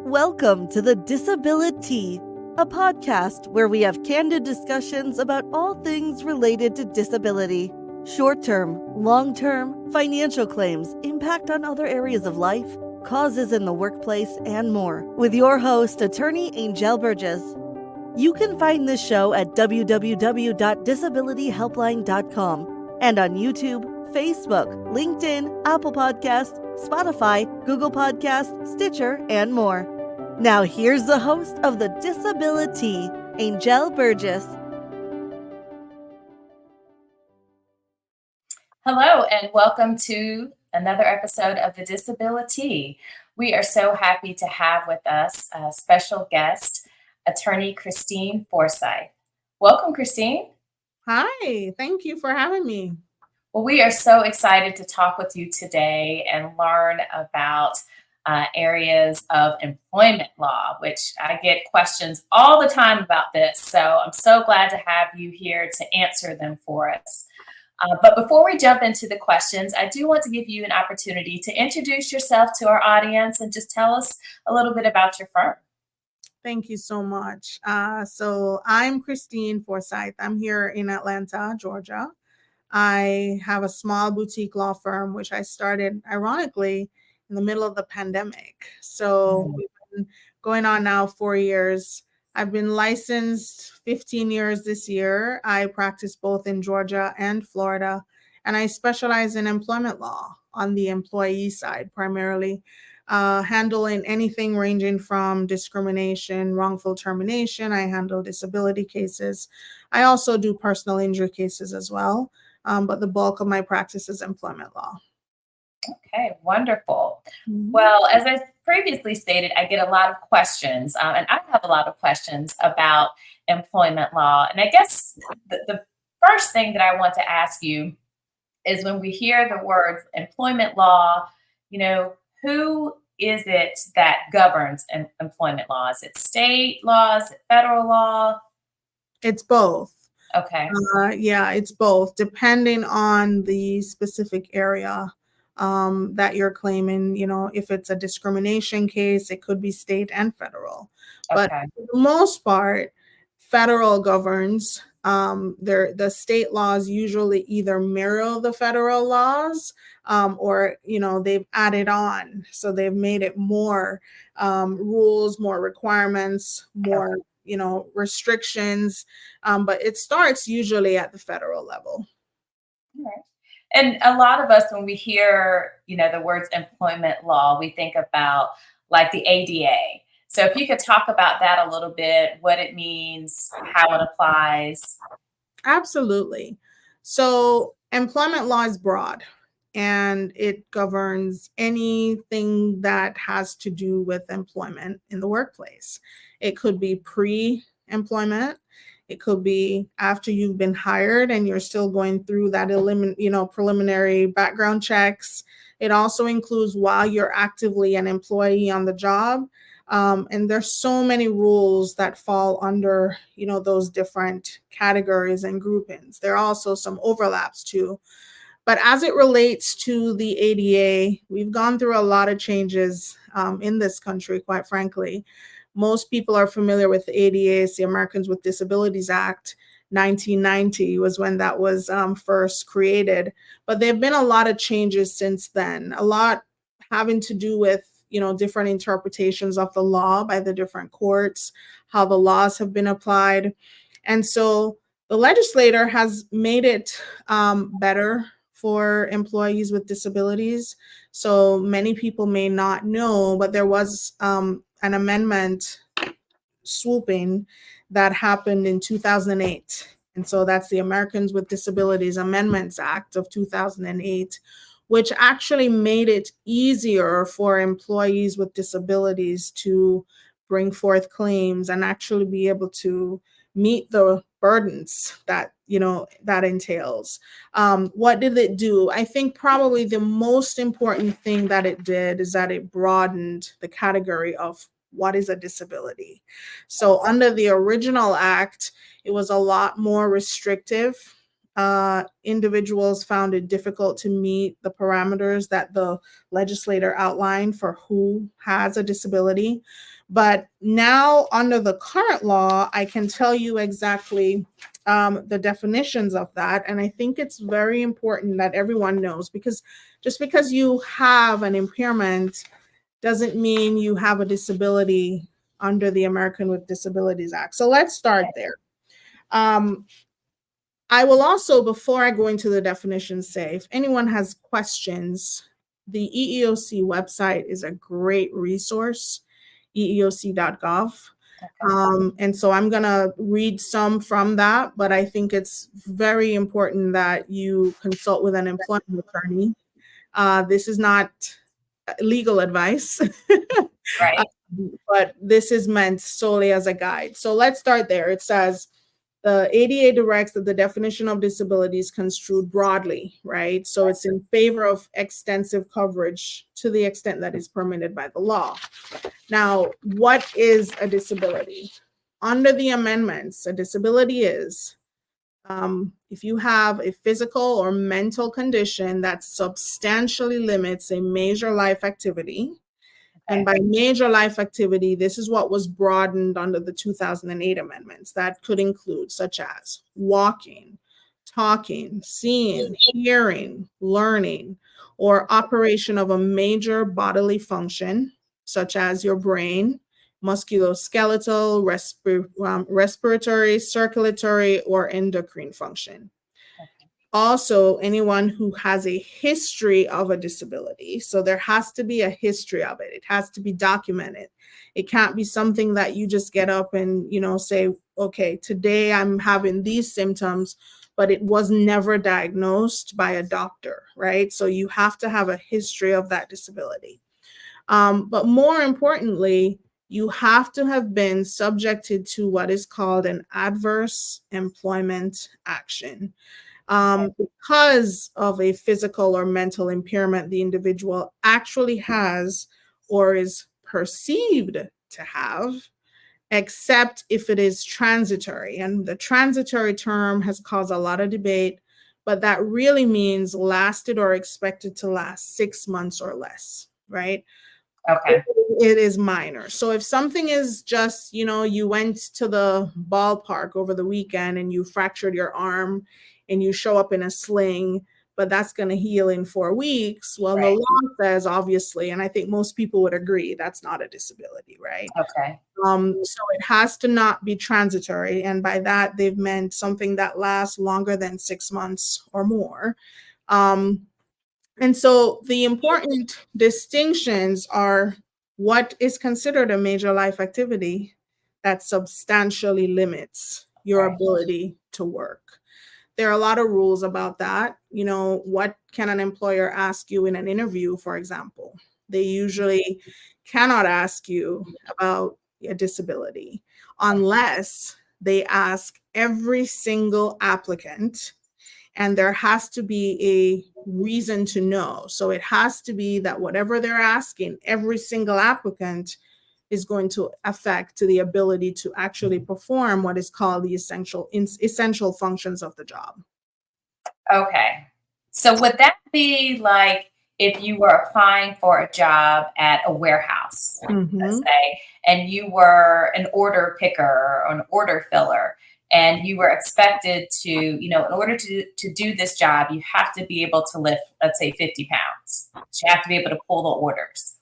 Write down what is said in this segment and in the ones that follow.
Welcome to the DisabiliTEA, a podcast where we have candid discussions about all things related to disability. Short-term, long-term, financial claims, impact on other areas of life, causes in the workplace, and more. With your host, attorney Anjel Burgess. You can find this show at www.disabilityhelpline.com and on YouTube, Facebook, LinkedIn, Apple Podcasts, Spotify, Google Podcasts, Stitcher, and more. Now here's the host of the DisabiliTEA, Anjel Burgess. Hello, and welcome to another episode of the DisabiliTEA. We are so happy to have with us a special guest, attorney Christine Forsythe. Welcome, Christine. Hi, thank you for having me. Well, we are so excited to talk with you today and learn about areas of employment law, which I get questions all the time about this. So I'm so glad to have you here to answer them for us. But before we jump into the questions, I do want to give you an opportunity to introduce yourself to our audience and just tell us a little bit about your firm. Thank you so much. So I'm Christine Forsythe. I'm here in Atlanta, Georgia. I have a small boutique law firm, which I started, ironically, in the middle of the pandemic. So we've been going on now 4 years. I've been licensed 15 years this year. I practice both in Georgia and Florida, and I specialize in employment law on the employee side, primarily handling anything ranging from discrimination, wrongful termination. I handle disability cases. I also do personal injury cases as well, but the bulk of my practice is employment law. Okay, wonderful. Well, as I previously stated, I get a lot of questions, and I have a lot of questions about employment law. And I guess the first thing that I want to ask you is when we hear the words employment law, who is it that governs employment law? Is it state law? Is it federal law? It's both. Okay. Yeah, it's both, depending on the specific area that you're claiming. If it's a discrimination case, it could be state and federal. But Okay. for the most part, federal governs. The state laws usually either mirror the federal laws or, they've added on. So they've made it more rules, more requirements, more, restrictions. But it starts usually at the federal level. All right. And a lot of us, when we hear, the words employment law, we think about like the ADA. So if you could talk about that a little bit, what it means, how it applies. Absolutely. So employment law is broad and it governs anything that has to do with employment in the workplace. It could be pre-employment. It could be after you've been hired and you're still going through that preliminary background checks. It also includes while you're actively an employee on the job. And there's so many rules that fall under, those different categories and groupings. There are also some overlaps too. But as it relates to the ADA, we've gone through a lot of changes in this country, quite frankly. Most people are familiar with the ADA, it's the Americans with Disabilities Act. 1990 was when that was first created. But there have been a lot of changes since then, a lot having to do with different interpretations of the law by the different courts, how the laws have been applied. And so the legislator has made it better for employees with disabilities. So many people may not know, but there was an amendment swooping that happened in 2008. And so that's the Americans with Disabilities Amendments Act of 2008, which actually made it easier for employees with disabilities to bring forth claims and actually be able to meet the burdens that that entails. What did it do? I think probably the most important thing that it did is that it broadened the category of what is a disability. So under the original act, it was a lot more restrictive. Individuals found it difficult to meet the parameters that the legislator outlined for who has a disability. But now under the current law, I can tell you exactly the definitions of that. And I think it's very important that everyone knows, because just because you have an impairment doesn't mean you have a disability under the American with Disabilities Act. So let's start there. I will also, before I go into the definitions, say if anyone has questions, the EEOC website is a great resource, eeoc.gov. And so I'm going to read some from that, but I think it's very important that you consult with an employment attorney. This is not legal advice, Right. but this is meant solely as a guide. So let's start there. It says, the ADA directs that the definition of disability is construed broadly, right? So it's in favor of extensive coverage to the extent that is permitted by the law. Now, what is a disability? Under the amendments, a disability is if you have a physical or mental condition that substantially limits a major life activity. And by major life activity, this is what was broadened under the 2008 amendments. That could include such as walking, talking, seeing, hearing, learning, or operation of a major bodily function, such as your brain, musculoskeletal, respiratory, circulatory, or endocrine function. Also, anyone who has a history of a disability. So there has to be a history of it. It has to be documented. It can't be something that you just get up and, say, okay, today I'm having these symptoms, but it was never diagnosed by a doctor, right? So you have to have a history of that disability. But more importantly, you have to have been subjected to what is called an adverse employment action. Because of a physical or mental impairment the individual actually has or is perceived to have, except if it is transitory. And the transitory term has caused a lot of debate, but that really means lasted or expected to last 6 months or less, right? Okay. It is minor. So if something is just, you went to the ballpark over the weekend and you fractured your arm and you show up in a sling, but that's going to heal in 4 weeks. Well, the law says, obviously, and I think most people would agree, that's not a disability, right? Okay. So it has to not be transitory. And by that, they've meant something that lasts longer than 6 months or more. And so the important distinctions are what is considered a major life activity that substantially limits your ability to work. There are a lot of rules about that. What can an employer ask you in an interview, for example? They usually cannot ask you about a disability unless they ask every single applicant, and there has to be a reason to know. So it has to be that whatever they're asking, every single applicant is going to affect to the ability to actually perform what is called the essential functions of the job. Okay. So would that be like if you were applying for a job at a warehouse, let's say, and you were an order picker or an order filler, and you were expected to, in order to do this job, you have to be able to lift, let's say, 50 pounds. So you have to be able to pull the orders.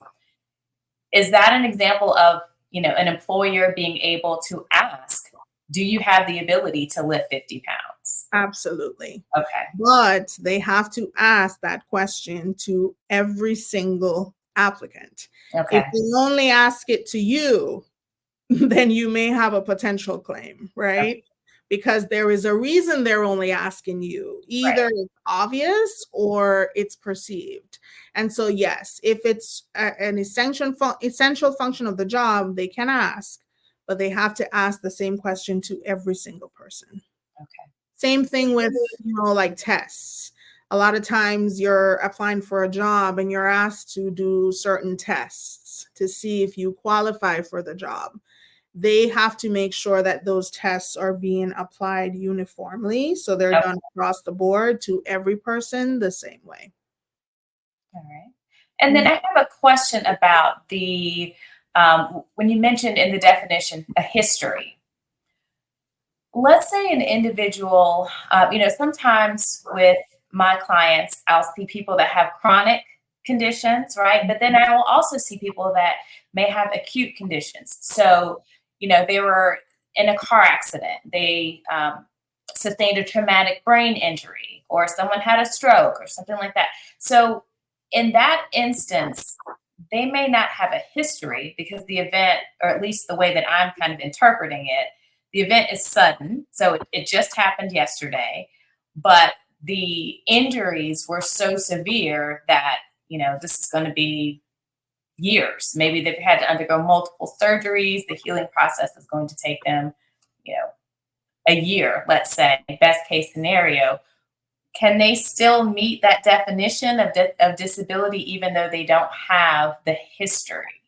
Is that an example of, an employer being able to ask, do you have the ability to lift 50 pounds? Absolutely. Okay. But they have to ask that question to every single applicant. Okay. If they only ask it to you, then you may have a potential claim, right? Okay. Because there is a reason they're only asking you. Either it's obvious or it's perceived. And so, yes, if it's an essential function of the job, they can ask, but they have to ask the same question to every single person. Okay. Same thing with, like tests. A lot of times you're applying for a job and you're asked to do certain tests to see if you qualify for the job. They have to make sure that those tests are being applied uniformly. So they're done across the board to every person the same way. All right. And then I have a question about the when you mentioned in the definition a history, let's say an individual, sometimes with my clients, I'll see people that have chronic conditions, right? But then I will also see people that may have acute conditions. So, they were in a car accident, they sustained a traumatic brain injury, or someone had a stroke or something like that. So in that instance, they may not have a history because the event, or at least the way that I'm kind of interpreting it, the event is sudden. So it just happened yesterday, but the injuries were so severe that, this is going to be years. Maybe they've had to undergo multiple surgeries. The healing process is going to take them, a year, let's say, best case scenario. Can they still meet that definition of disability even though they don't have the history?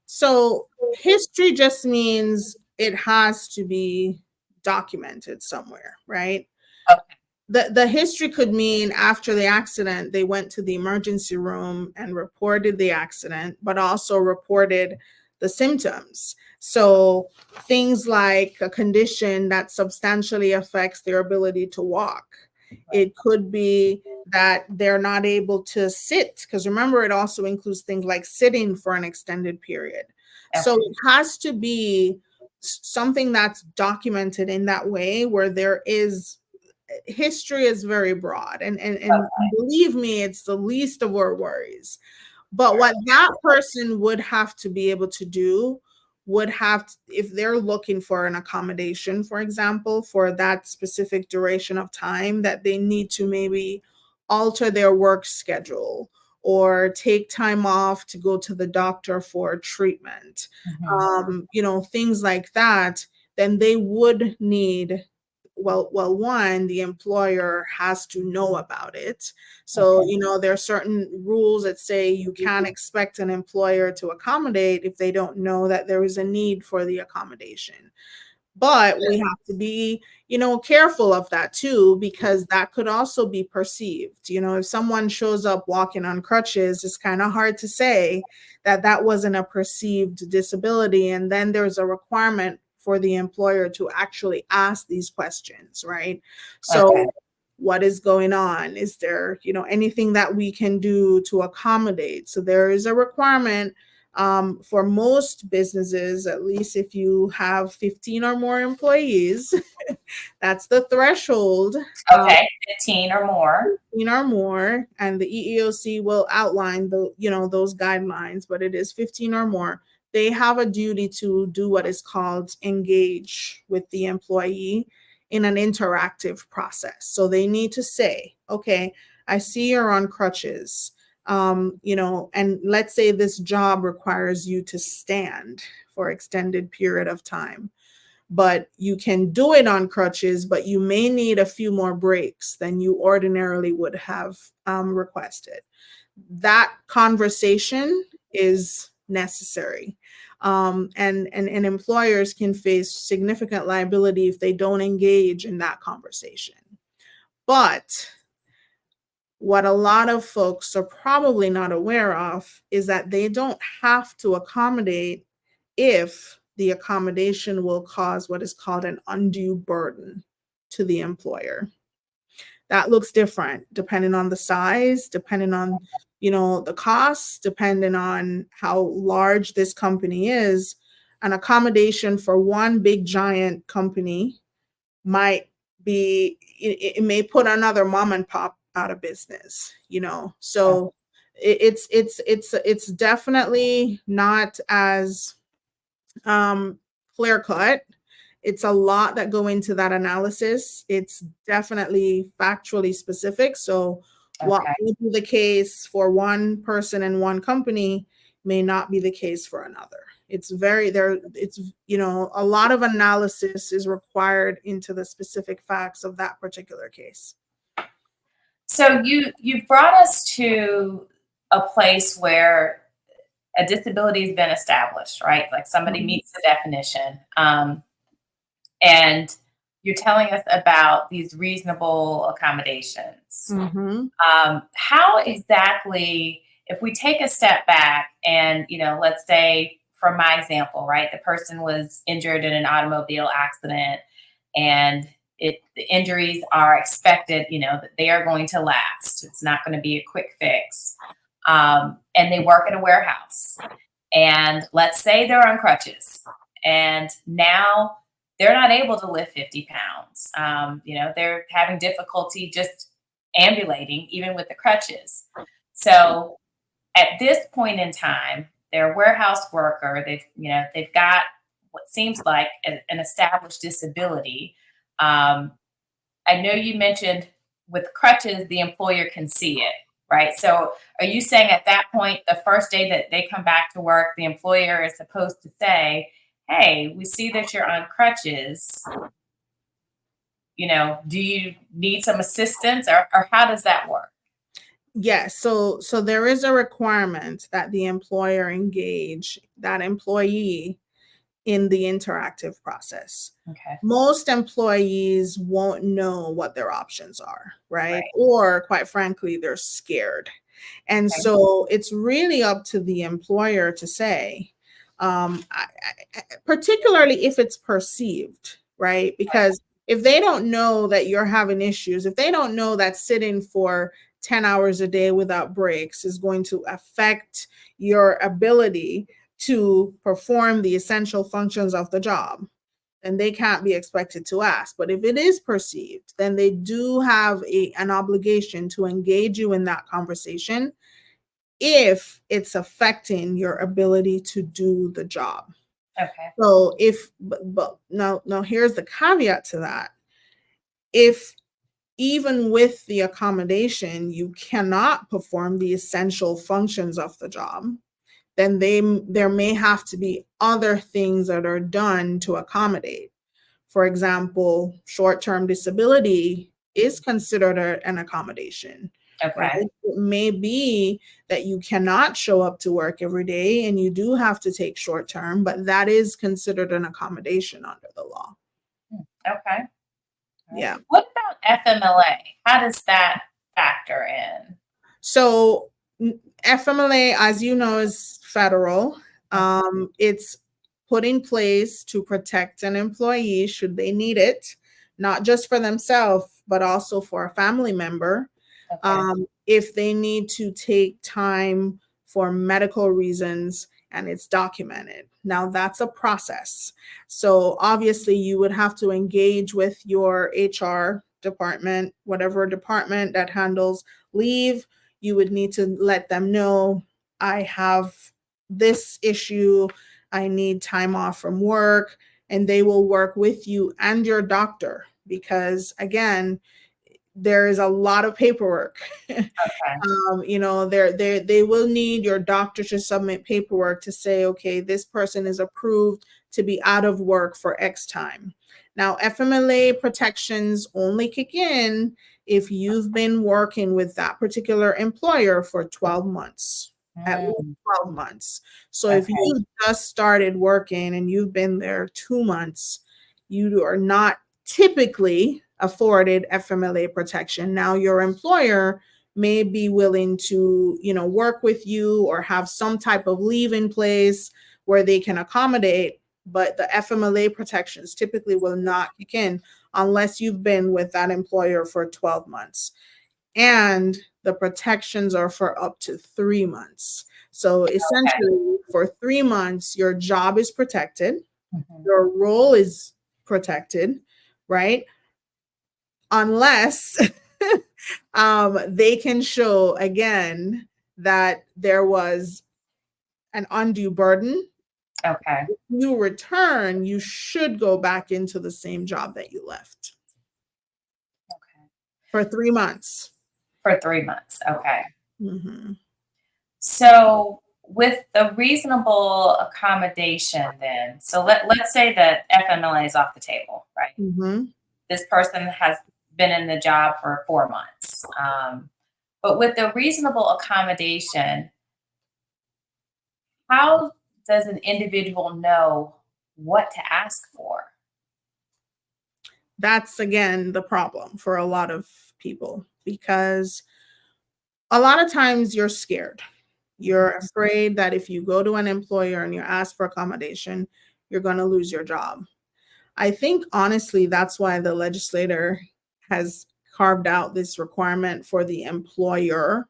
So history just means it has to be documented somewhere, right? Okay. The history could mean after the accident, they went to the emergency room and reported the accident, but also reported the symptoms. So things like a condition that substantially affects their ability to walk. It could be that they're not able to sit, because remember, it also includes things like sitting for an extended period. Okay. So it has to be something that's documented in that way, where there is history is very broad, and believe me, it's the least of our worries. But what that person would have to be able to do would have to, if they're looking for an accommodation, for example, for that specific duration of time, that they need to maybe alter their work schedule or take time off to go to the doctor for treatment, things like that, then they would need, well, one, the employer has to know about it. So, there are certain rules that say you can't expect an employer to accommodate if they don't know that there is a need for the accommodation. But we have to be, careful of that too, because that could also be perceived. If someone shows up walking on crutches, it's kind of hard to say that that wasn't a perceived disability. And then there's a requirement for the employer to actually ask these questions, right? So what is going on? Is there, anything that we can do to accommodate? So there is a requirement for most businesses, at least if you have 15 or more employees, that's the threshold. Okay, 15 or more. 15 or more, and the EEOC will outline those guidelines, but it is 15 or more. They have a duty to do what is called engage with the employee in an interactive process. So they need to say, okay, I see you're on crutches, and let's say this job requires you to stand for extended period of time, but you can do it on crutches, but you may need a few more breaks than you ordinarily would have requested. That conversation is necessary. And employers can face significant liability if they don't engage in that conversation. But what a lot of folks are probably not aware of is that they don't have to accommodate if the accommodation will cause what is called an undue burden to the employer. That looks different depending on the size, depending on the costs, depending on how large this company is. An accommodation for one big giant company might be, it may put another mom and pop out of business, so it's definitely not as clear cut. It's a lot that go into that analysis. It's definitely factually specific. So what would be the case for one person and one company may not be the case for another. It's a lot of analysis is required into the specific facts of that particular case. So you've brought us to a place where a disability has been established, right? Like somebody meets the definition. And you're telling us about these reasonable accommodations. How exactly if we take a step back and, let's say, for my example, right, the person was injured in an automobile accident, and the injuries are expected, that they are going to last. It's not going to be a quick fix. And they work in a warehouse. And let's say they're on crutches, and now they're not able to lift 50 pounds. They're having difficulty just ambulating, even with the crutches. So at this point in time, they're a warehouse worker. They've got what seems like an established disability. I know you mentioned with crutches, the employer can see it, right? So are you saying at that point, the first day that they come back to work, the employer is supposed to say, hey, we see that you're on crutches. Do you need some assistance, or how does that work? Yes. So there is a requirement that the employer engage that employee in the interactive process. Okay. Most employees won't know what their options are, right? Right. Or quite frankly, they're scared. And Okay. so it's really up to the employer to say, particularly if it's perceived, right? Because if they don't know that you're having issues, if they don't know that sitting for 10 hours a day without breaks is going to affect your ability to perform the essential functions of the job, then they can't be expected to ask. But if it is perceived, then they do have an obligation to engage you in that conversation if it's affecting your ability to do the job. Okay. So but now here's the caveat to that. If even with the accommodation, you cannot perform the essential functions of the job, then there may have to be other things that are done to accommodate. For example, short-term disability is considered an accommodation. Okay. Right? It may be that you cannot show up to work every day and you do have to take short-term, but that is considered an accommodation under the law. Okay. Yeah. What about FMLA? How does that factor in? So FMLA, as you know, is federal. It's put in place to protect an employee should they need it, not just for themselves, but also for a family member. Okay. If they need to take time for medical reasons and it's documented. Now that's a process. So obviously you would have to engage with your HR department, whatever department that handles leave. You would need to let them know, I have this issue, I need time off from work, and they will work with you and your doctor because, again, there is a lot of paperwork. Okay. They will need your doctor to submit paperwork to say, okay, this person is approved to be out of work for X time. Now, FMLA protections only kick in if you've been working with that particular employer for 12 months, at least 12 months. So if you just started working and you've been there 2 months, you are not typically afforded FMLA protection. Now, your employer may be willing to, work with you or have some type of leave in place where they can accommodate, but the FMLA protections typically will not kick in unless you've been with that employer for 12 months. And the protections are for up to 3 months. So essentially, for 3 months, your job is protected, your role is protected, right? Unless they can show again that there was an undue burden. Okay. If you return, you should go back into the same job that you left. Okay. For 3 months. For 3 months. Okay. Mm-hmm. So with the reasonable accommodation then, so let's say that FMLA is off the table, right? Mm-hmm. This person has been in the job for 4 months. But with the reasonable accommodation, how does an individual know what to ask for? That's, again, the problem for a lot of people, because a lot of times you're scared. You're afraid that if you go to an employer and you ask for accommodation, you're going to lose your job. I think honestly, that's why the legislator has carved out this requirement for the employer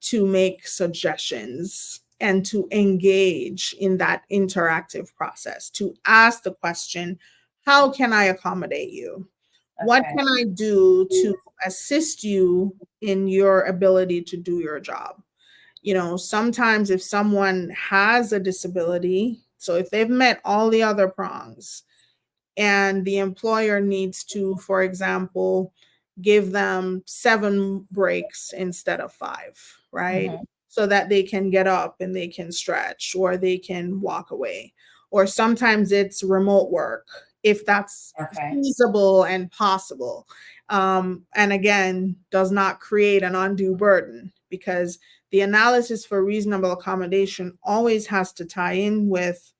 to make suggestions and to engage in that interactive process, to ask the question, how can I accommodate you? What Okay. can I do to assist you in your ability to do your job? You know, sometimes if someone has a disability, so if they've met all the other prongs, and the employer needs to, for example, give them 7 breaks instead of 5, right? Mhm. So that they can get up and they can stretch or they can walk away. Or sometimes it's remote work if that's Okay. feasible and possible. And again, does not create an undue burden, because the analysis for reasonable accommodation always has to tie in with,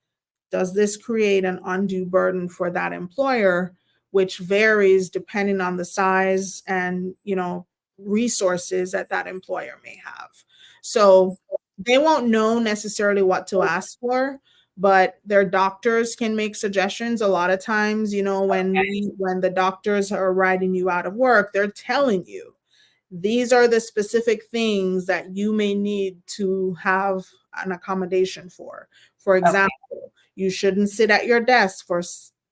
does this create an undue burden for that employer, which varies depending on the size and, you know, resources that that employer may have. So they won't know necessarily what to ask for, but their doctors can make suggestions. A lot of times, you know, when the doctors are writing you out of work, they're telling you these are the specific things that you may need to have an accommodation for. For Okay. example, you shouldn't sit at your desk for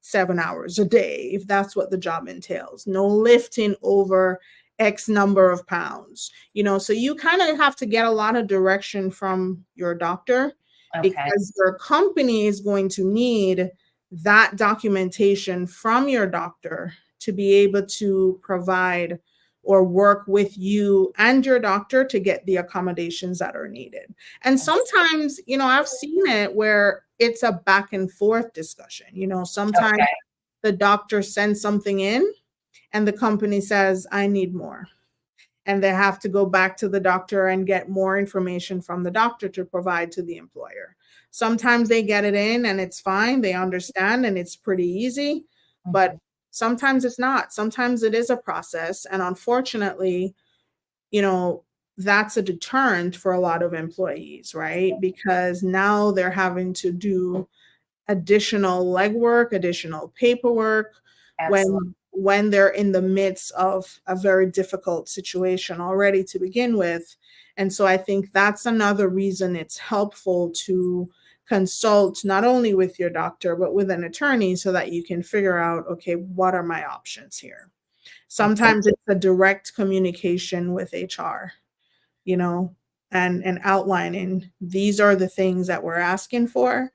7 hours a day if that's what the job entails. No lifting over X number of pounds. You know, so you kind of have to get a lot of direction from your doctor, Okay. because your company is going to need that documentation from your doctor to be able to provide or work with you and your doctor to get the accommodations that are needed. And sometimes, you know, I've seen it where it's a back and forth discussion. You know, sometimes Okay. the doctor sends something in and the company says, I need more. And they have to go back to the doctor and get more information from the doctor to provide to the employer. Sometimes they get it in and it's fine, they understand and it's pretty easy, but Mhm. sometimes it's not. Sometimes it is a process. And unfortunately, you know, that's a deterrent for a lot of employees, right? Because now they're having to do additional legwork, additional paperwork Absolutely. when they're in the midst of a very difficult situation already to begin with. And so I think that's another reason it's helpful to consult not only with your doctor but with an attorney so that you can figure out, okay, what are my options here? Okay. Sometimes it's a direct communication with HR, you know, and outlining, these are the things that we're asking for,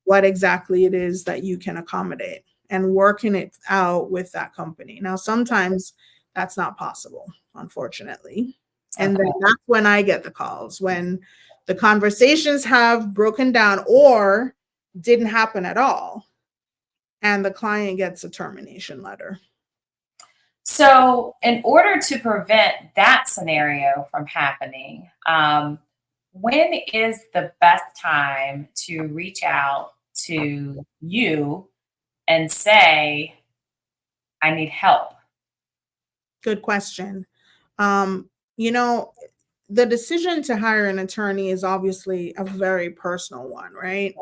what exactly it is that you can accommodate, and working it out with that company. Now, sometimes that's not possible, unfortunately. And then Okay. that's when I get the calls, when the conversations have broken down or didn't happen at all, and the client gets a termination letter. So, in order to prevent that scenario from happening, when is the best time to reach out to you and say, I need help? Good question. You know, the decision to hire an attorney is obviously a very personal one, right?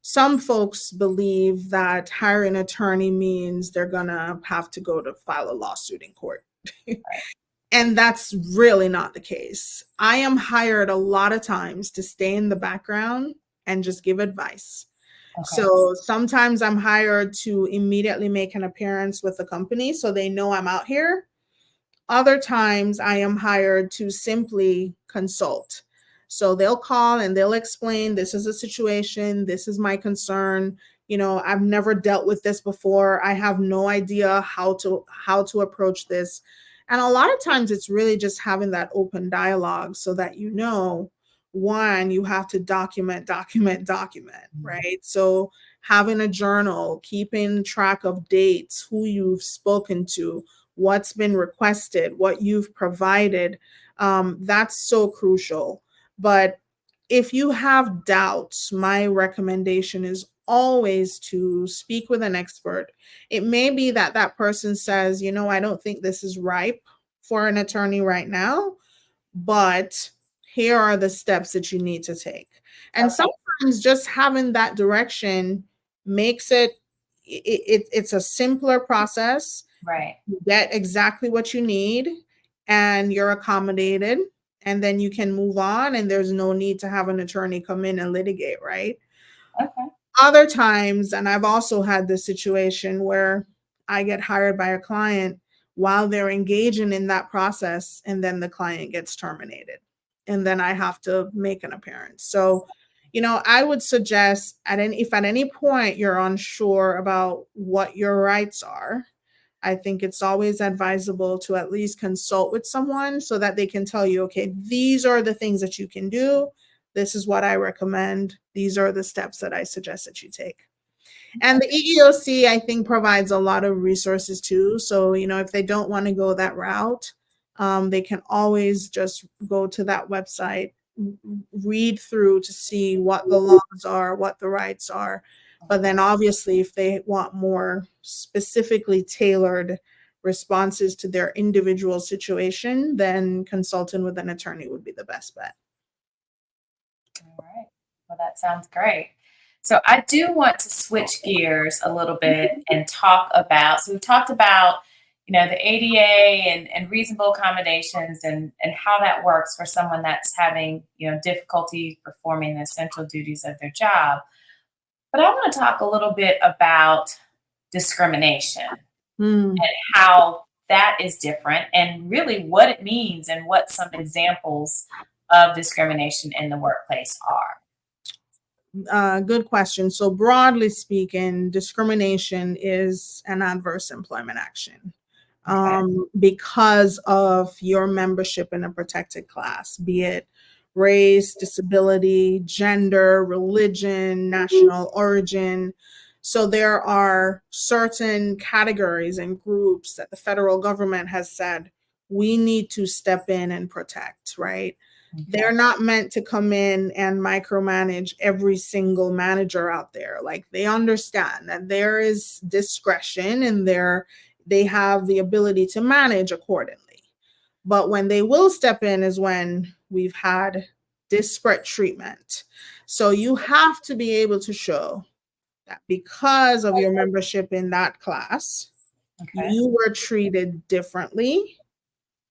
Some folks believe that hiring an attorney means they're going to have to go to file a lawsuit in court. Right. And that's really not the case. I am hired a lot of times to stay in the background and just give advice. Okay. So sometimes I'm hired to immediately make an appearance with the company so they know I'm out here. Other times I am hired to simply consult. So they'll call and they'll explain, this is a situation, this is my concern. You know, I've never dealt with this before. I have no idea how to approach this. And a lot of times it's really just having that open dialogue so that, you know, one, you have to document, Mhm. right? So having a journal, keeping track of dates, who you've spoken to, what's been requested, what you've provided. That's so crucial. But if you have doubts, my recommendation is always to speak with an expert. It may be that that person says, you know, I don't think this is ripe for an attorney right now, but here are the steps that you need to take. And Okay. sometimes just having that direction makes it's a simpler process. Right. You get exactly what you need and you're accommodated, and then you can move on, and there's no need to have an attorney come in and litigate, right? Okay. Other times, and I've also had this situation where I get hired by a client while they're engaging in that process, and then the client gets terminated. And then I have to make an appearance. So, I would suggest if at any point you're unsure about what your rights are, I think it's always advisable to at least consult with someone so that they can tell you, okay, these are the things that you can do. This is what I recommend. These are the steps that I suggest that you take. And the EEOC, I think, provides a lot of resources too. So, if they don't want to go that route, they can always just go to that website, read through to see what the laws are, what the rights are. But then obviously, if they want more specifically tailored responses to their individual situation, then consulting with an attorney would be the best bet. All right. Well, that sounds great. So I do want to switch gears a little bit and talk about, so we've talked about, the ADA and reasonable accommodations and how that works for someone that's having, difficulty performing the essential duties of their job. But I want to talk a little bit about discrimination and how that is different and really what it means and what some examples of discrimination in the workplace are. Good question. So broadly speaking, discrimination is an adverse employment action because of your membership in a protected class, be it race, disability, gender, religion, national origin. So there are certain categories and groups that the federal government has said we need to step in and protect, right? Okay. They're not meant to come in and micromanage every single manager out there. Like, they understand that there is discretion and they have the ability to manage accordingly. But when they will step in is when we've had disparate treatment. So you have to be able to show that because of your membership in that class, you were treated differently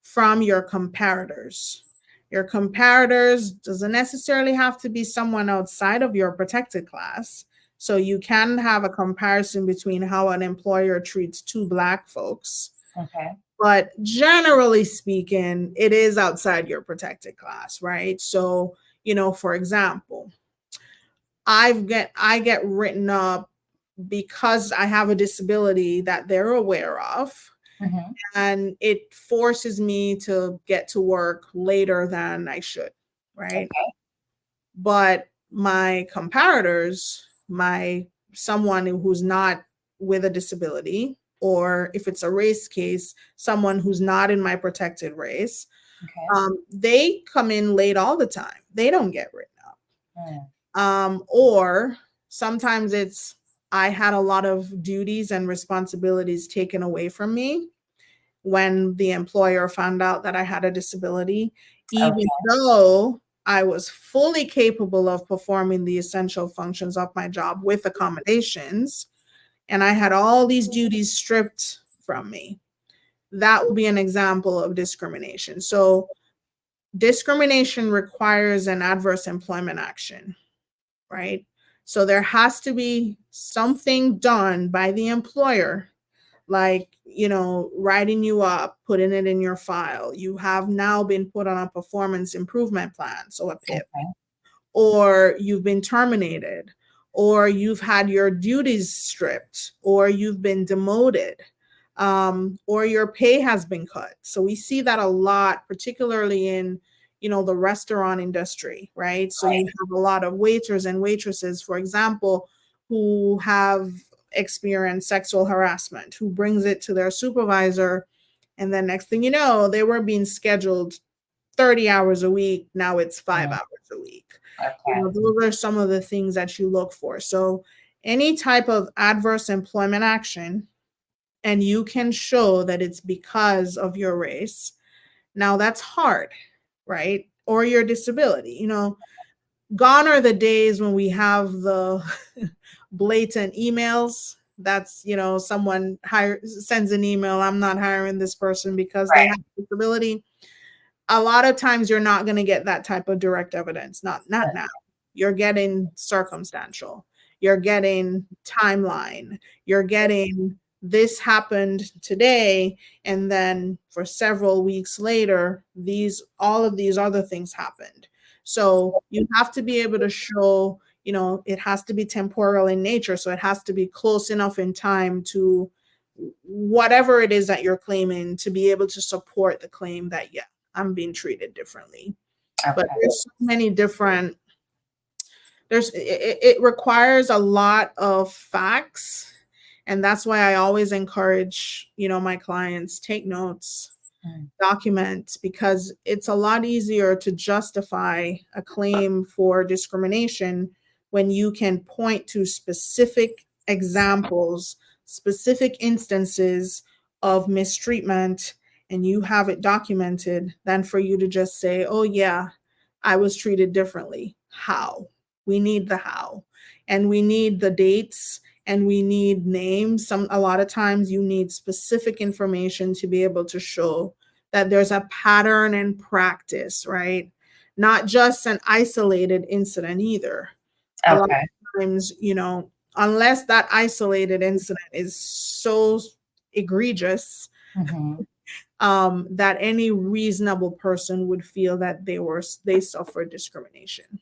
from your comparators. Your comparators doesn't necessarily have to be someone outside of your protected class. So you can have a comparison between how an employer treats two Black folks. Okay. But generally speaking, it is outside your protected class, right? So, for example, I get written up because I have a disability that they're aware of. Mm-hmm. And it forces me to get to work later than I should, right? Okay. But my comparators, someone who's not with a disability, or if it's a race case, someone who's not in my protected race, they come in late all the time. They don't get written up. Or sometimes it's, I had a lot of duties and responsibilities taken away from me when the employer found out that I had a disability, even though I was fully capable of performing the essential functions of my job with accommodations, and I had all these duties stripped from me. That would be an example of discrimination. So discrimination requires an adverse employment action, right? So there has to be something done by the employer, like, writing you up, putting it in your file. You have now been put on a performance improvement plan, so a PIP, or you've been terminated, or you've had your duties stripped, or you've been demoted, or your pay has been cut. So we see that a lot, particularly in the restaurant industry, right? So you have a lot of waiters and waitresses, for example, who have experienced sexual harassment, who brings it to their supervisor, and then next thing you know, they were being scheduled 30 hours a week. Now it's 5 hours a week. Okay. Those are some of the things that you look for. So any type of adverse employment action, and you can show that it's because of your race. Now that's hard, right? or your disability. Gone are the days when we have the blatant emails. That's, someone sends an email, I'm not hiring this person because they Right. have a disability. A lot of times you're not going to get that type of direct evidence. Not now. You're getting circumstantial. You're getting timeline. You're getting this happened today, and then for several weeks later, all of these other things happened. So you have to be able to show, it has to be temporal in nature. So it has to be close enough in time to whatever it is that you're claiming to be able to support the claim that, yeah, I'm being treated differently. But Okay. there's so many different, it requires a lot of facts. And that's why I always encourage, my clients, take notes, document, because it's a lot easier to justify a claim for discrimination when you can point to specific examples, specific instances of mistreatment, and you have it documented, than for you to just say, oh yeah, I was treated differently. How? We need the how, and we need the dates, and we need names. A lot of times you need specific information to be able to show that there's a pattern and practice, right? Not just an isolated incident either. A lot of times, unless that isolated incident is so egregious, that any reasonable person would feel that they suffered discrimination.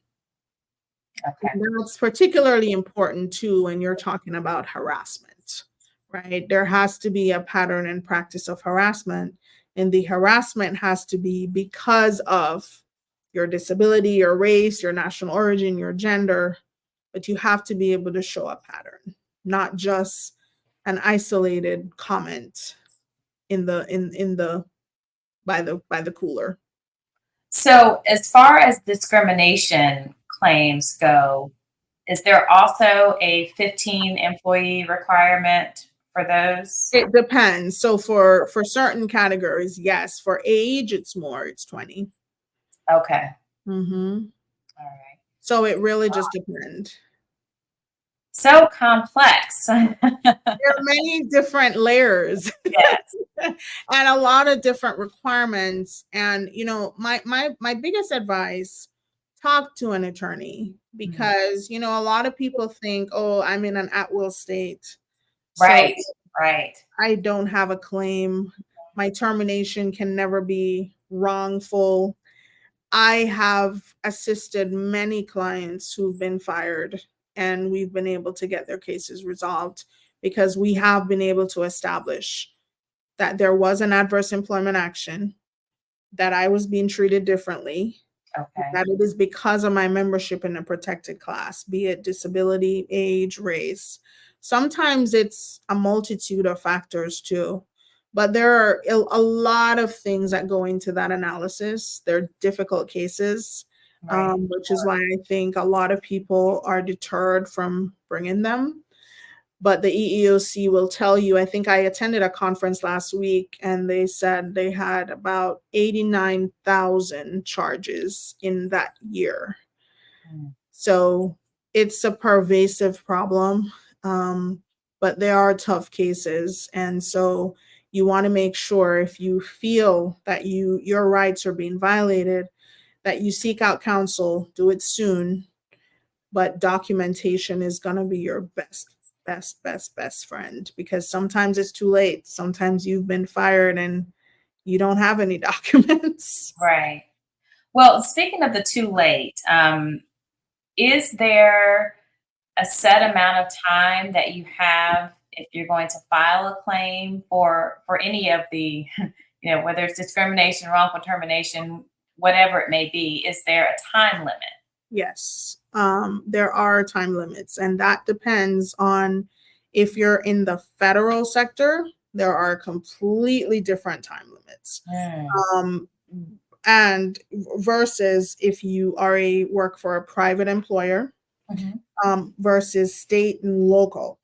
Okay. And that's particularly important too when you're talking about harassment, right? There has to be a pattern and practice of harassment, and the harassment has to be because of your disability, your race, your national origin, your gender, but you have to be able to show a pattern, not just an isolated comment by the cooler. So as far as discrimination claims go, is there also a 15 employee requirement for those? It depends. So for certain categories, yes. For age, it's 20. Okay. Mm-hmm. All right. So it really just depends. So complex. There are many different layers. Yes. And a lot of different requirements. And my biggest advice, talk to an attorney, because a lot of people think, oh, I'm in an at-will state. Right. So Right. I don't have a claim. My termination can never be wrongful. I have assisted many clients who've been fired, and we've been able to get their cases resolved because we have been able to establish that there was an adverse employment action, that I was being treated differently, that it is because of my membership in a protected class, be it disability, age, race. Sometimes it's a multitude of factors too, but there are a lot of things that go into that analysis. They're difficult cases, which is why I think a lot of people are deterred from bringing them. But the EEOC will tell you, I think I attended a conference last week, and they said they had about 89,000 charges in that year. So it's a pervasive problem, but there are tough cases. And so you want to make sure, if you feel that your rights are being violated, that you seek out counsel, do it soon. But documentation is going to be your best friend, because sometimes it's too late. Sometimes you've been fired and you don't have any documents. Right. Well, speaking of the too late, is there a set amount of time that you have if you're going to file a claim for any of the, whether it's discrimination, wrongful termination, whatever it may be? Is there a time limit? Yes, there are time limits, and that depends on if you're in the federal sector. There are completely different time limits, and versus if you work for a private employer, versus state and local.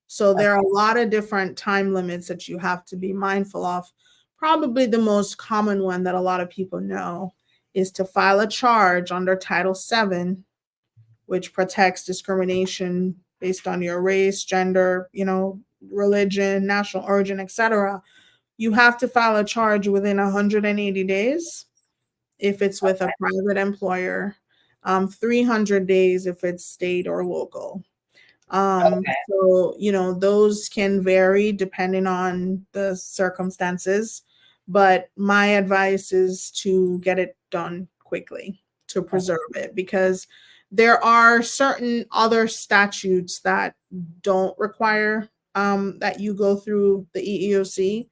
So there are a lot of different time limits that you have to be mindful of. Probably the most common one that a lot of people know is to file a charge under Title VII, which protects discrimination based on your race, gender, religion, national origin, etc. You have to file a charge within 180 days if it's with a private employer, 300 days if it's state or local. So, those can vary depending on the circumstances, but my advice is to get it done quickly to preserve it, because there are certain other statutes that don't require that you go through the EEOC.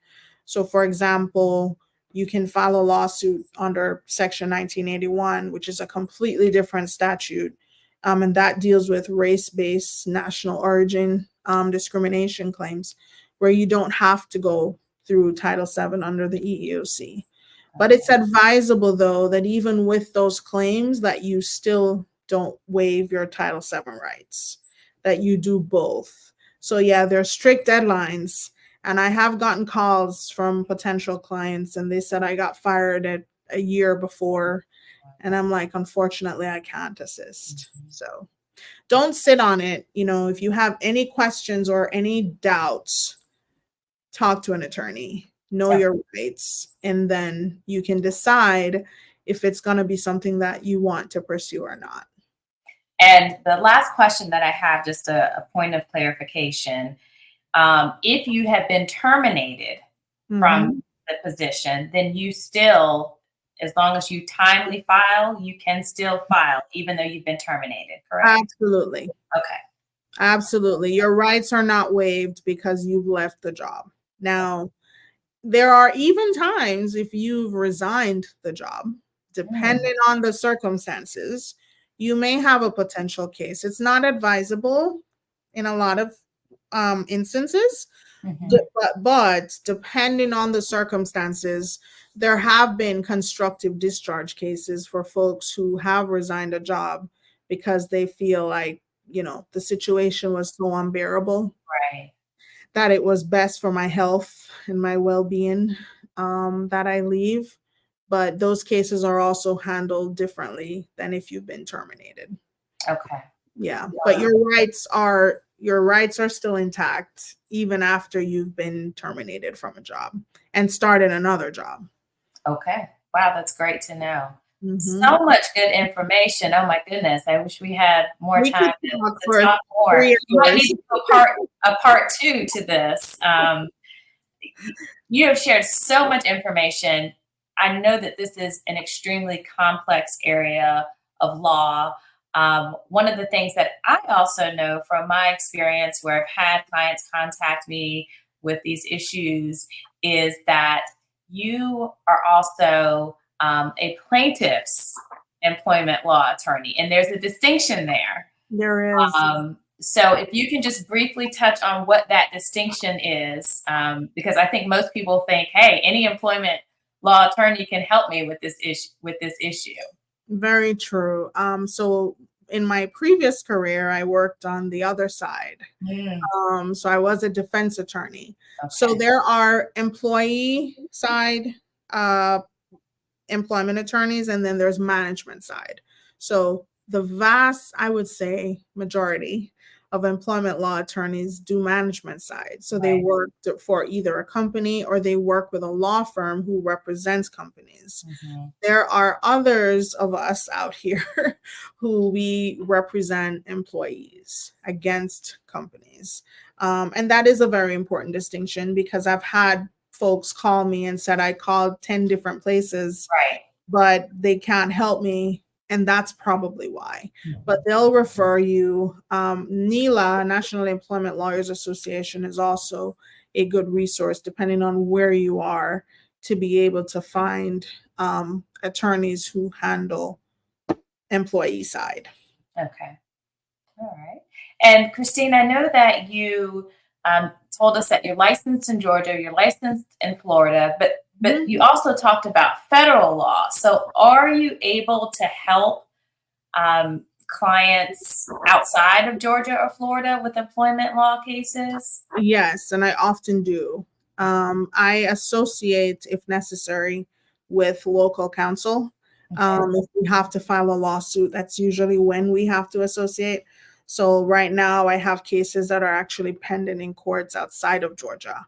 So, for example, you can file a lawsuit under Section 1981, which is a completely different statute. And that deals with race-based national origin discrimination claims, where you don't have to go through Title VII under the EEOC. But it's advisable, though, that even with those claims, that you still don't waive your Title VII rights, that you do both. So yeah, there are strict deadlines. And I have gotten calls from potential clients, and they said I got fired at a year before. And I'm like, unfortunately, I can't assist. So don't sit on it. If you have any questions or any doubts, talk to an attorney, know your rights, and then you can decide if it's going to be something that you want to pursue or not. And the last question that I have, just a point of clarification. If you have been terminated from the position, then you still, as long as you timely file, you can still file, even though you've been terminated, correct? Absolutely. Okay. Absolutely. Your rights are not waived because you've left the job. Now, there are even times if you've resigned the job, depending on the circumstances, you may have a potential case. It's not advisable in a lot of instances, but depending on the circumstances, there have been constructive discharge cases for folks who have resigned a job because they feel like, the situation was so unbearable, right, that it was best for my health and my well-being that I leave. But those cases are also handled differently than if you've been terminated. Okay. Yeah. But your rights are still intact even after you've been terminated from a job and started another job. Okay. Wow, that's great to know. So much good information. Oh my goodness. I wish we had more time to talk more. You might need to do a part 2 to this. You have shared so much information. I know that this is an extremely complex area of law. One of the things that I also know from my experience, where I've had clients contact me with these issues, is that you are also a plaintiff's employment law attorney, and there's a distinction there. There is. So if you can just briefly touch on what that distinction is, because I think most people think, hey, any employment law attorney can help me with this issue. Very true. So in my previous career, I worked on the other side. So I was a defense attorney. Okay. So there are employee side employment attorneys, and then there's management side. So the vast, I would say, majority of employment law attorneys do management side. So they work for either a company or they work with a law firm who represents companies. There are others of us out here who we represent employees against companies. And that is a very important distinction, because I've had folks call me and said, I called 10 different places, but they can't help me. And that's probably why. But they'll refer you. NELA, National Employment Lawyers Association, is also a good resource, depending on where you are, to be able to find attorneys who handle employee side. Okay. All right. And Christine, I know that you told us that you're licensed in Georgia, you're licensed in Florida, but you also talked about federal law. So are you able to help clients outside of Georgia or Florida with employment law cases? Yes, and I often do. I associate, if necessary, with local counsel. Okay. If we have to file a lawsuit, that's usually when we have to associate. So right now, I have cases that are actually pending in courts outside of Georgia.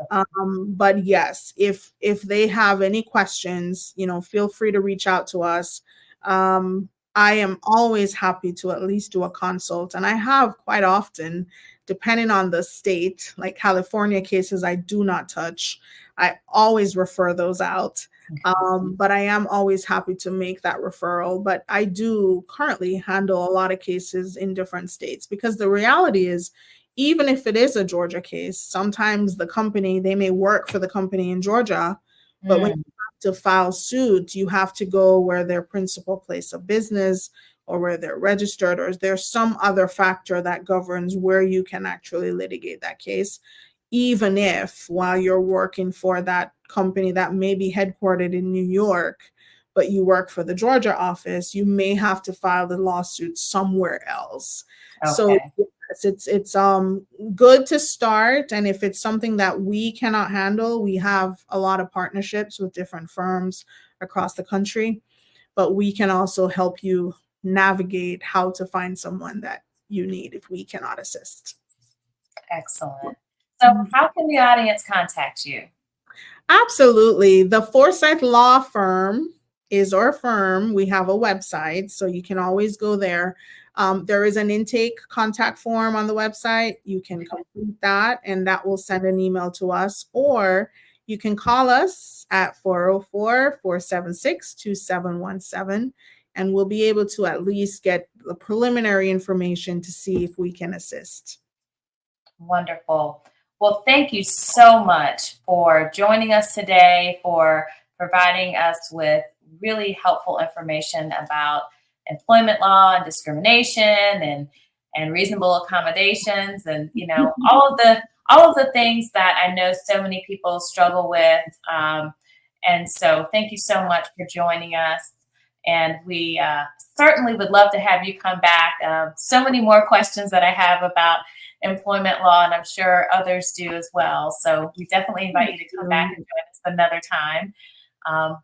But yes, if they have any questions, feel free to reach out to us. I am always happy to at least do a consult, and I have quite often, depending on the state. Like California cases, I do not touch. I always refer those out. But I am always happy to make that referral. But I do currently handle a lot of cases in different states, because the reality is, even if it is a Georgia case, sometimes they may work for the company in Georgia, but when Mm, you have to file suit, you have to go where their principal place of business or where they're registered, or there's some other factor that governs where you can actually litigate that case, even if while you're working for that company that may be headquartered in New York, but you work for the Georgia office, you may have to file the lawsuit somewhere else. So okay. yes, it's good to start, and if it's something that we cannot handle, we have a lot of partnerships with different firms across the country, but we can also help you navigate how to find someone that you need if we cannot assist. Excellent. So how can the audience contact you? Absolutely. The Forsythe Law Firm is our firm. We have a website, so you can always go there. There is an intake contact form on the website. You can complete that, and that will send an email to us, or you can call us at 404-476-2717, and we'll be able to at least get the preliminary information to see if we can assist. Wonderful. Well, thank you so much for joining us today, for providing us with really helpful information about employment law and discrimination and reasonable accommodations, and all of the things that I know so many people struggle with. And so thank you so much for joining us. And we certainly would love to have you come back. So many more questions that I have about employment law, and I'm sure others do as well. So we definitely invite you to come back and join us another time.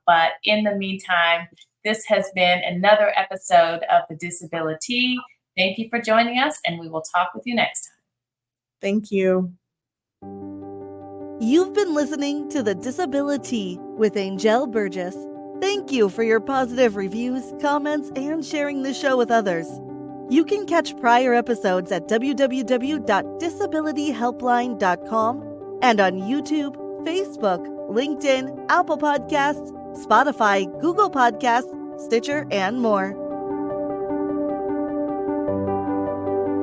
But in the meantime, this has been another episode of the DisabiliTEA. Thank you for joining us, and we will talk with you next time. Thank you. You've been listening to the DisabiliTEA with Anjel Burgess. Thank you for your positive reviews, comments, and sharing the show with others. You can catch prior episodes at www.disabilityhelpline.com and on YouTube, Facebook, LinkedIn, Apple Podcasts, Spotify, Google Podcasts, Stitcher, and more.